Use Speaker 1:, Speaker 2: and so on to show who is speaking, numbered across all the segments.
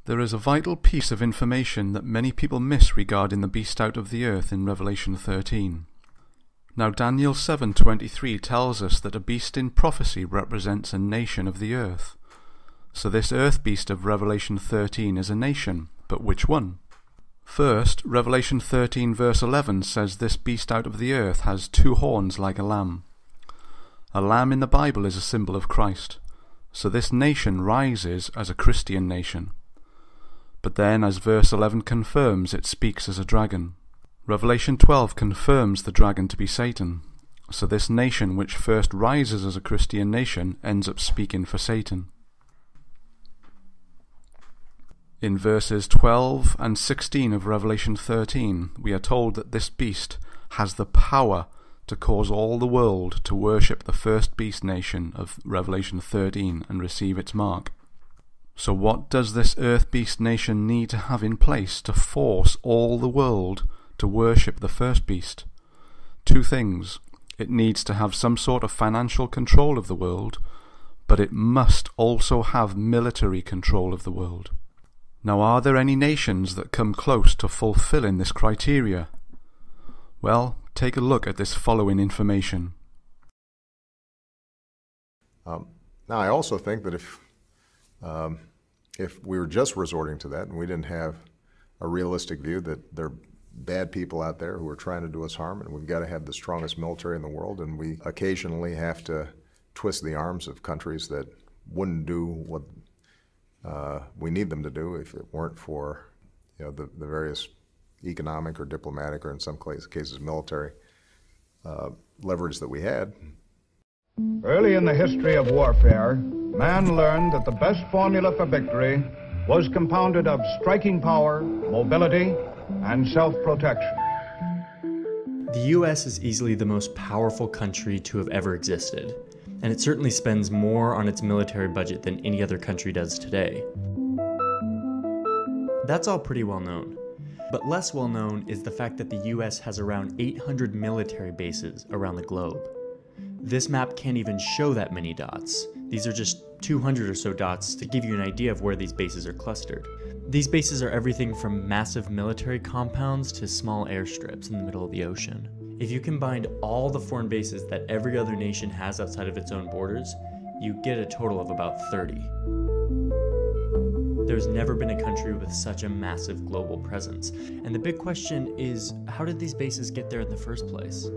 Speaker 1: There is a vital piece of information that many people miss regarding the beast out of the earth in Revelation 13. Now Daniel 7:23 tells us that a beast in prophecy represents a nation of the earth. So this earth beast of Revelation 13 is a nation, but which one? First, Revelation 13 verse 11 says this beast out of the earth has 2 horns like a lamb. A lamb in the Bible is a symbol of Christ, so this nation rises as a Christian nation. But then, as verse 11 confirms, it speaks as a dragon. Revelation 12 confirms the dragon to be Satan, so this nation which first rises as a Christian nation ends up speaking for Satan. In verses 12 and 16 of Revelation 13, we are told that this beast has the power to cause all the world to worship the first beast nation of Revelation 13 and receive its mark. So what does this earth beast nation need to have in place to force all the world to worship the first beast? 2 things. It needs to have some sort of financial control of the world, but it must also have military control of the world. Now, are there any nations that come close to fulfilling this criteria? Well, take a look at this following information.
Speaker 2: Now, I also think that if we were just resorting to that and we didn't have a realistic view that there are bad people out there who are trying to do us harm, and we've got to have the strongest military in the world, and we occasionally have to twist the arms of countries that wouldn't do what we need them to do if it weren't for the various economic or diplomatic or in some cases military leverage that we had.
Speaker 3: Early in the history of warfare, man learned that the best formula for victory was compounded of striking power, mobility, and self-protection.
Speaker 4: The U.S. is easily the most powerful country to have ever existed, and it certainly spends more on its military budget than any other country does today. That's all pretty well known. But less well known is the fact that the US has around 800 military bases around the globe. This map can't even show that many dots. These are just 200 or so dots to give you an idea of where these bases are clustered. These bases are everything from massive military compounds to small airstrips in the middle of the ocean. If you combined all the foreign bases that every other nation has outside of its own borders, you get a total of about 30. There's never been a country with such a massive global presence. And the big question is, how did these bases get there in the first place?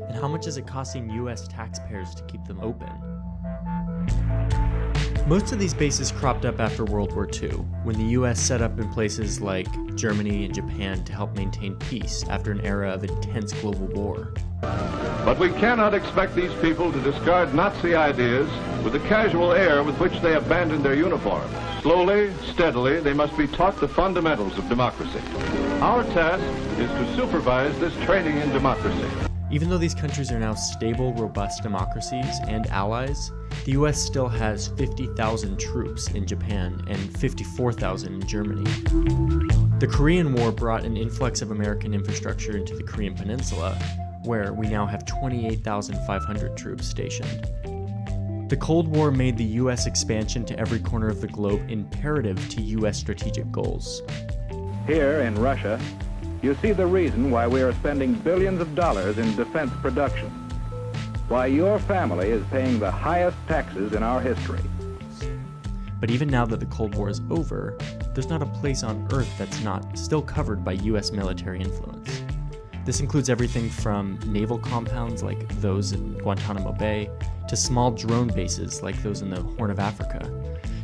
Speaker 4: And how much is it costing US taxpayers to keep them open? Most of these bases cropped up after World War II, when the US set up in places like Germany and Japan to help maintain peace after an era of intense global war.
Speaker 5: But we cannot expect these people to discard Nazi ideas with the casual air with which they abandoned their uniforms. Slowly, steadily, they must be taught the fundamentals of democracy. Our task is to supervise this training in democracy.
Speaker 4: Even though these countries are now stable, robust democracies and allies, the US still has 50,000 troops in Japan and 54,000 in Germany. The Korean War brought an influx of American infrastructure into the Korean Peninsula, where we now have 28,500 troops stationed. The Cold War made the US expansion to every corner of the globe imperative to US strategic goals.
Speaker 6: Here in Russia, you see the reason why we are spending billions of dollars in defense production. Why your family is paying the highest taxes in our history.
Speaker 4: But even now that the Cold War is over, there's not a place on Earth that's not still covered by US military influence. This includes everything from naval compounds like those in Guantanamo Bay, to small drone bases like those in the Horn of Africa,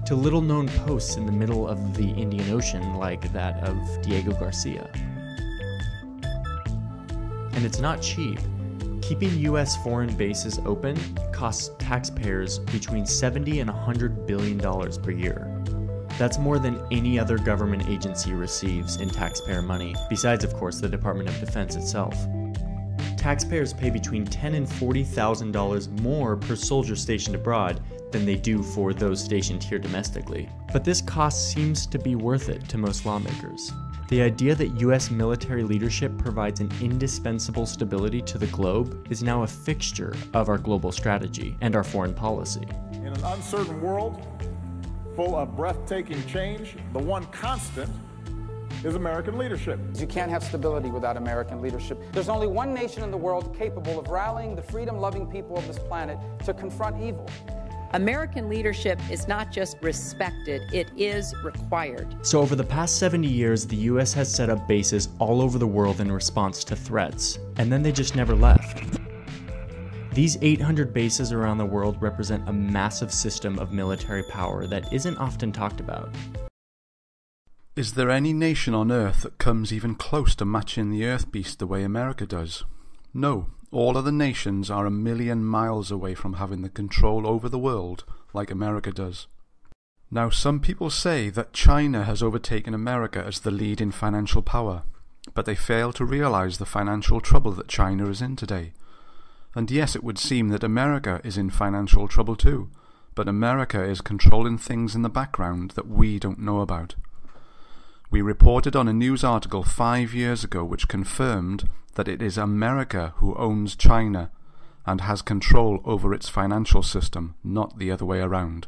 Speaker 4: to little-known posts in the middle of the Indian Ocean like that of Diego Garcia. And it's not cheap. Keeping US foreign bases open costs taxpayers between $70 and $100 billion per year. That's more than any other government agency receives in taxpayer money, besides, of course, the Department of Defense itself. Taxpayers pay between $10,000 and $40,000 more per soldier stationed abroad than they do for those stationed here domestically. But this cost seems to be worth it to most lawmakers. The idea that US military leadership provides an indispensable stability to the globe is now a fixture of our global strategy and our foreign policy.
Speaker 7: In an uncertain world, full of breathtaking change, the one constant is American leadership.
Speaker 8: You can't have stability without American leadership. There's only one nation in the world capable of rallying the freedom-loving people of this planet to confront evil.
Speaker 9: American leadership is not just respected, it is required.
Speaker 4: So over the past 70 years, the US has set up bases all over the world in response to threats, and then they just never left. These 800 bases around the world represent a massive system of military power that isn't often talked about.
Speaker 1: Is there any nation on Earth that comes even close to matching the Earth Beast the way America does? No. All other nations are a million miles away from having the control over the world like America does. Now, some people say that China has overtaken America as the leading financial power, but they fail to realize the financial trouble that China is in today. And yes, it would seem that America is in financial trouble too, but America is controlling things in the background that we don't know about. We reported on a news article 5 years ago which confirmed that it is America who owns China and has control over its financial system, not the other way around.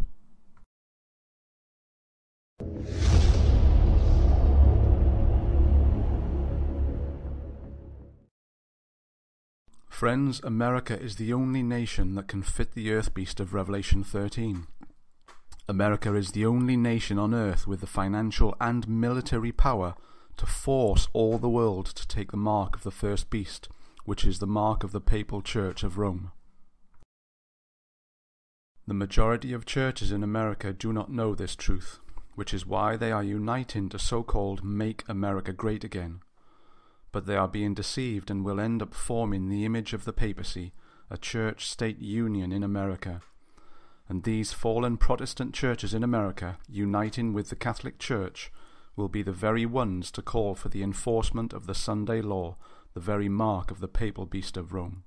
Speaker 1: Friends, America is the only nation that can fit the Earth Beast of Revelation 13. America is the only nation on Earth with the financial and military power to force all the world to take the mark of the first beast, which is the mark of the Papal Church of Rome. The majority of churches in America do not know this truth, which is why they are uniting to so-called Make America Great Again. But they are being deceived and will end up forming the image of the papacy, a church-state union in America. And these fallen Protestant churches in America, uniting with the Catholic Church, will be the very ones to call for the enforcement of the Sunday law, the very mark of the Papal Beast of Rome.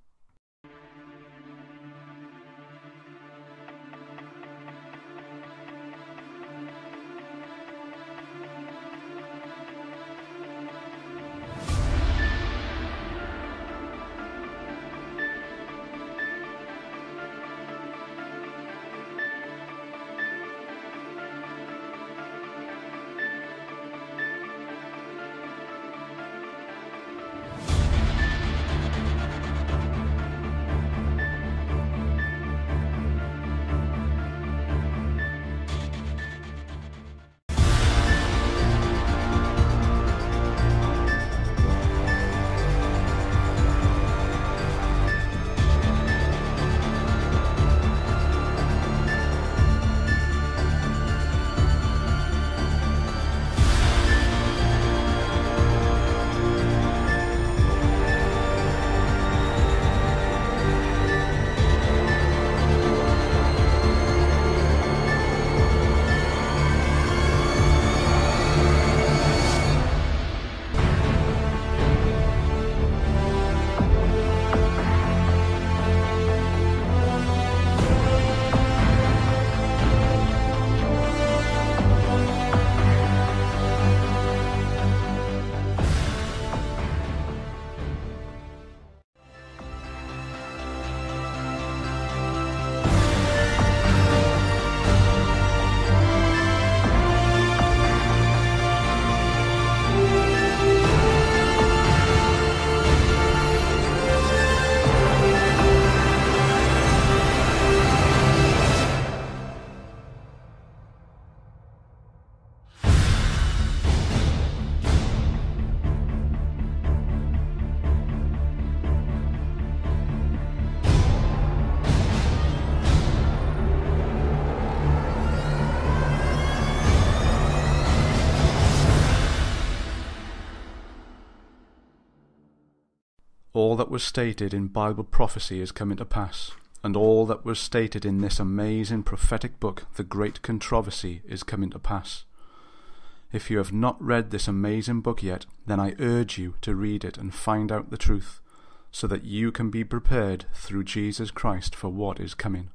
Speaker 1: All that was stated in Bible prophecy is coming to pass, and all that was stated in this amazing prophetic book, The Great Controversy, is coming to pass. If you have not read this amazing book yet, then I urge you to read it and find out the truth, so that you can be prepared through Jesus Christ for what is coming.